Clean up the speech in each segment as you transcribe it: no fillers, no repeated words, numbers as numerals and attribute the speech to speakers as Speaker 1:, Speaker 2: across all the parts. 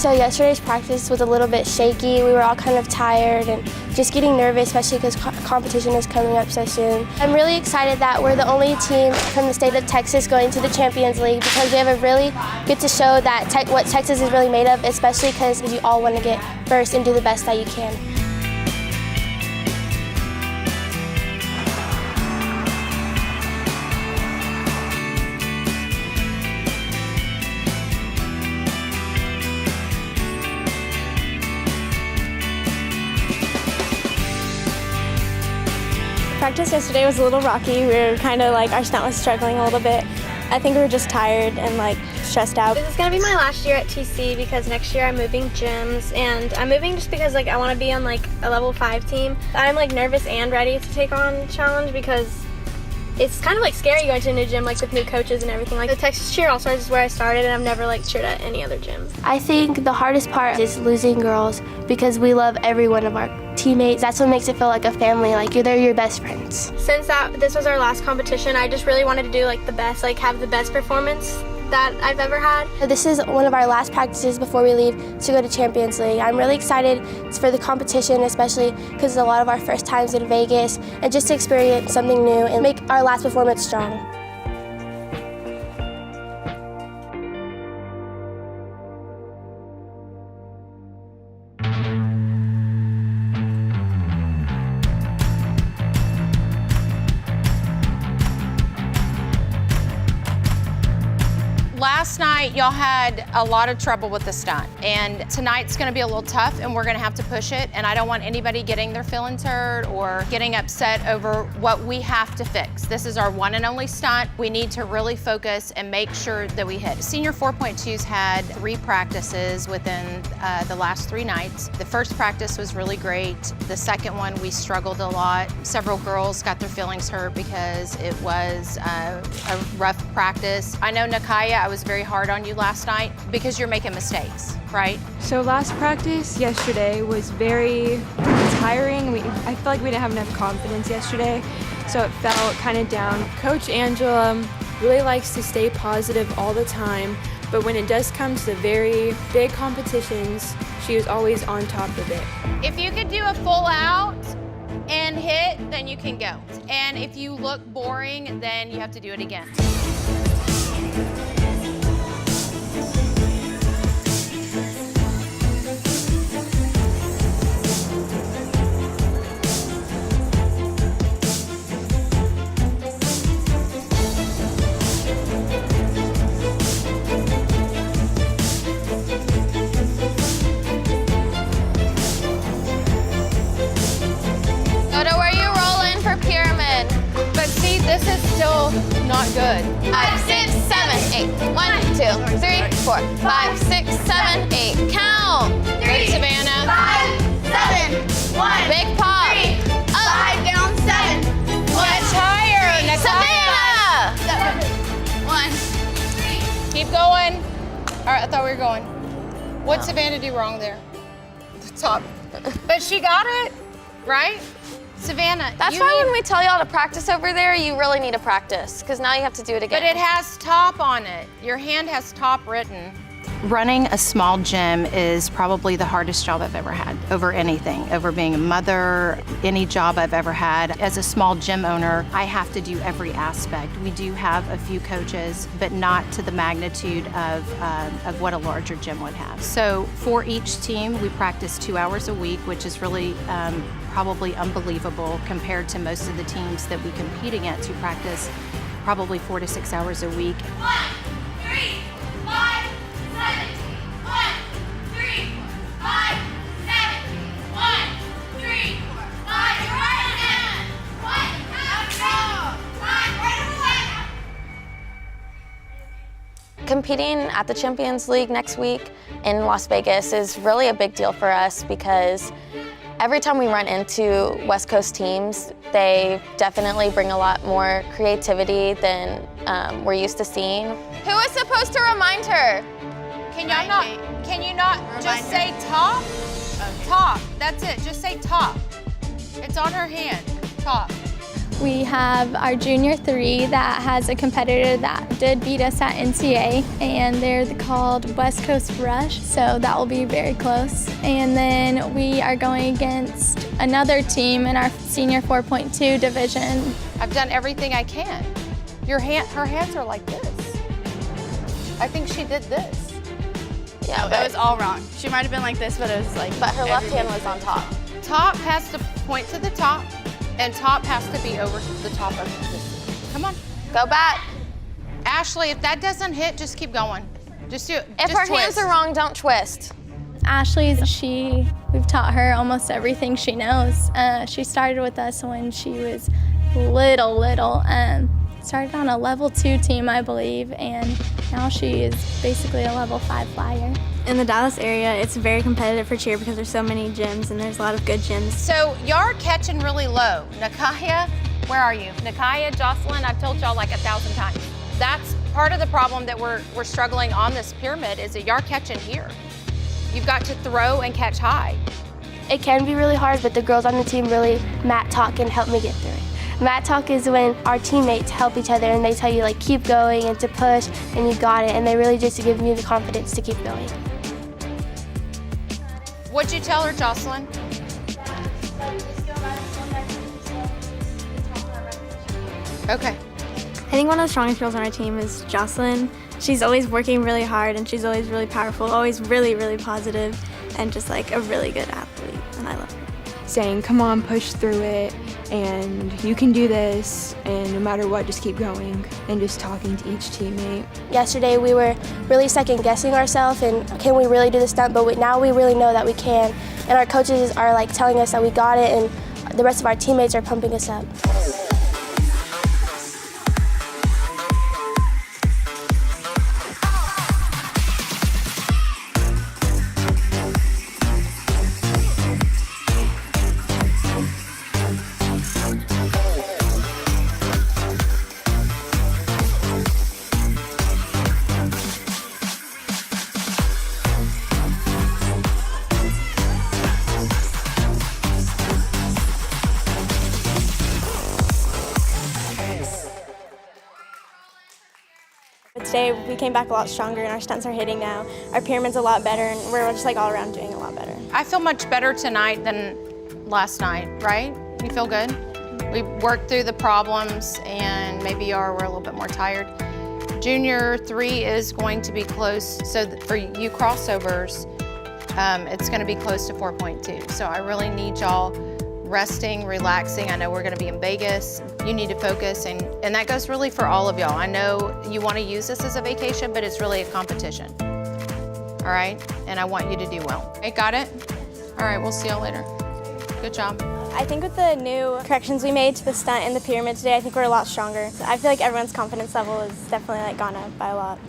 Speaker 1: So yesterday's practice was a little bit shaky. We were all kind of tired and just getting nervous, especially because competition is coming up so soon. I'm really excited that we're the only team from the state of Texas going to the Champions League because we have a really good to show that what Texas is really made of, especially because you all want to get first and do the best that you can.
Speaker 2: Practice yesterday was a little rocky. We were kind of like, our stunt was struggling a little bit. I think we were just tired and like stressed out.
Speaker 3: This is gonna be my last year at TC because next year I'm moving gyms, and I'm moving just because like I want to be on like a level 5 team. I'm like nervous and ready to take on the challenge because it's kind of like scary going to a new gym like with new coaches and everything. Like the Texas Cheer All-Stars is where I started, and I've never like cheered at any other gym.
Speaker 1: I think the hardest part is losing girls because we love every one of our teammates. That's what makes it feel like a family, like they're your best friends.
Speaker 3: Since this was our last competition, I just really wanted to do like the best, like have the best performance that I've ever had.
Speaker 1: This is one of our last practices before we leave to go to Champions League. I'm really excited for the competition, especially because it's a lot of our first times in Vegas, and just to experience something new and make our last performance strong.
Speaker 4: Last night, y'all had a lot of trouble with the stunt, and tonight's gonna be a little tough, and we're gonna have to push it, and I don't want anybody getting their feelings hurt or getting upset over what we have to fix. This is our one and only stunt. We need to really focus and make sure that we hit. Senior 4.2's had 3 practices within the last 3 nights. The first practice was really great. The second one, we struggled a lot. Several girls got their feelings hurt because it was a rough practice. I know, Nakaya, I was very hard on you last night because you're making mistakes, right?
Speaker 2: So last practice yesterday was very tiring. I feel like we didn't have enough confidence yesterday, so it felt kind of down. Coach Angela really likes to stay positive all the time, but when it does come to the very big competitions, she is always on top of it.
Speaker 4: If you could do a full out and hit, then you can go. And if you look boring, then you have to do it again. This is still not good. 5, 6, 7, 8. 1, 2, 3, 4, 5, 6, 7, 8. Count. Good, Savannah.
Speaker 5: 5, 7, 1.
Speaker 4: Big pop.
Speaker 5: 3,
Speaker 4: up.
Speaker 5: 5 down, 7.
Speaker 4: Much higher, Savannah.
Speaker 5: 7, 1.
Speaker 4: Keep going. All right, I thought we were going. What'd Savannah do wrong there? The top. But she got it, right? Savannah,
Speaker 6: that's why when we tell y'all to practice over there, you really need to practice, because now you have to do it again.
Speaker 4: But it has top on it. Your hand has top written. Running a small gym is probably the hardest job I've ever had, over anything, over being a mother, any job I've ever had. As a small gym owner, I have to do every aspect. We do have a few coaches, but not to the magnitude of what a larger gym would have. So for each team, we practice 2 hours a week, which is really probably unbelievable compared to most of the teams that we compete against who practice probably 4 to 6 hours a week.
Speaker 5: 1, 3, 5, 7. 1, 3, 5, 7. 1, 3, 5. You're right again. 1,
Speaker 6: Competing at the Champions League next week in Las Vegas is really a big deal for us because every time we run into West Coast teams, they definitely bring a lot more creativity than we're used to seeing. Who is supposed to remind her?
Speaker 4: Can you not just say top? Okay. Top, that's it, just say top. It's on her hand, top.
Speaker 7: We have our junior 3 that has a competitor that did beat us at NCAA, and they're called West Coast Rush, so that will be very close. And then we are going against another team in our senior 4.2 division.
Speaker 4: I've done everything I can. Her hands are like this. I think she did this.
Speaker 6: Yeah,
Speaker 8: It was all wrong. She might have been like this, but it was like.
Speaker 6: but her left hand was on top.
Speaker 4: Top has to point to the top, and top has to be over the top of this. Come on.
Speaker 6: Go back.
Speaker 4: Ashley, if that doesn't hit, just keep going. Just do it.
Speaker 6: If
Speaker 4: Just
Speaker 6: her hands
Speaker 4: twist.
Speaker 6: are wrong, don't twist.
Speaker 7: Ashley's, we've taught her almost everything she knows. She started with us when she was little. Started on a level 2 team, I believe, and now she is basically a level 5 flyer.
Speaker 9: In the Dallas area, it's very competitive for cheer because there's so many gyms and there's a lot of good gyms.
Speaker 4: So y'all are catching really low. Nakaya, where are you? Nakaya, Jocelyn, I've told y'all like 1,000 times. That's part of the problem that we're struggling on this pyramid is that y'all are catching here. You've got to throw and catch high.
Speaker 1: It can be really hard, but the girls on the team really mat talk and help me get through it. Mat talk is when our teammates help each other and they tell you like keep going and to push and you got it, and they really just give me the confidence to keep going.
Speaker 4: What'd you tell her, Jocelyn? Okay.
Speaker 9: I think one of the strongest girls on our team is Jocelyn. She's always working really hard and she's always really powerful, always really positive, and just like a really good athlete, and I love her.
Speaker 2: Saying, come on, push through it, and you can do this, and no matter what, just keep going, and just talking to each teammate.
Speaker 1: Yesterday we were really second guessing ourselves and can we really do the stunt, but now we really know that we can, and our coaches are like telling us that we got it, and the rest of our teammates are pumping us up.
Speaker 9: Today we came back a lot stronger and our stunts are hitting now. Our pyramid's a lot better and we're just like all around doing a lot better.
Speaker 4: I feel much better tonight than last night, right? You feel good? We worked through the problems and maybe we're a little bit more tired. Junior 3 is going to be close, so for you crossovers, it's gonna be close to 4.2. So I really need y'all resting, relaxing. I know we're gonna be in Vegas. You need to focus, and that goes really for all of y'all. I know you wanna use this as a vacation, but it's really a competition. All right, and I want you to do well. Okay, got it? All right, we'll see y'all later. Good job.
Speaker 9: I think with the new corrections we made to the stunt and the pyramid today, I think we're a lot stronger. I feel like everyone's confidence level is definitely like gone up by a lot.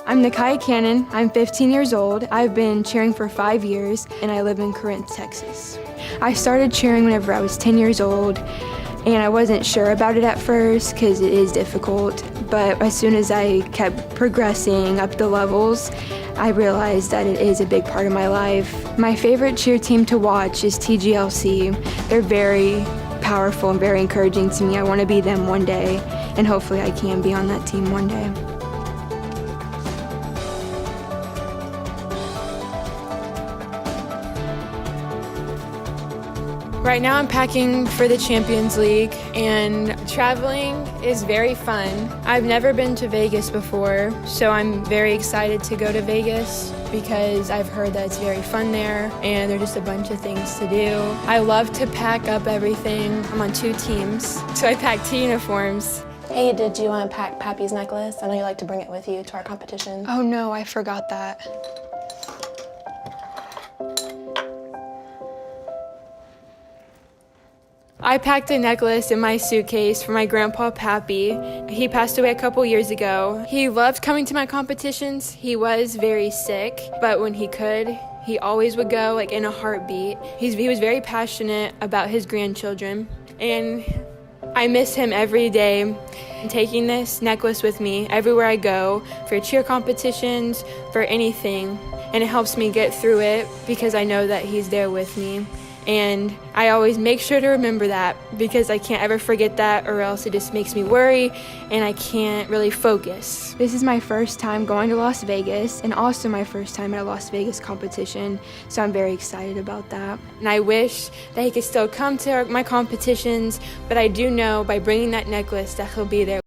Speaker 2: I'm Nakai Cannon. I'm 15 years old. I've been cheering for 5 years, and I live in Corinth, Texas. I started cheering whenever I was 10 years old, and I wasn't sure about it at first because it is difficult, but as soon as I kept progressing up the levels, I realized that it is a big part of my life. My favorite cheer team to watch is TGLC. They're very powerful and very encouraging to me. I want to be them one day, and hopefully I can be on that team one day. Right now I'm packing for the Champions League, and traveling is very fun. I've never been to Vegas before, so I'm very excited to go to Vegas because I've heard that it's very fun there and there's just a bunch of things to do. I love to pack up everything. I'm on 2 teams, so I pack 2 uniforms.
Speaker 10: Hey, did you pack Pappy's necklace? I know you like to bring it with you to our competition.
Speaker 2: Oh no, I forgot that. I packed a necklace in my suitcase for my grandpa, Pappy. He passed away a couple years ago. He loved coming to my competitions. He was very sick, but when he could, He always would go like in a heartbeat. He was very passionate about his grandchildren, and I miss him every day. Taking this necklace with me everywhere I go, for cheer competitions, for anything, and it helps me get through it because I know that he's there with me. And I always make sure to remember that because I can't ever forget that, or else it just makes me worry and I can't really focus. This is my first time going to Las Vegas and also my first time at a Las Vegas competition, so I'm very excited about that. And I wish that he could still come to my competitions, but I do know by bringing that necklace that he'll be there.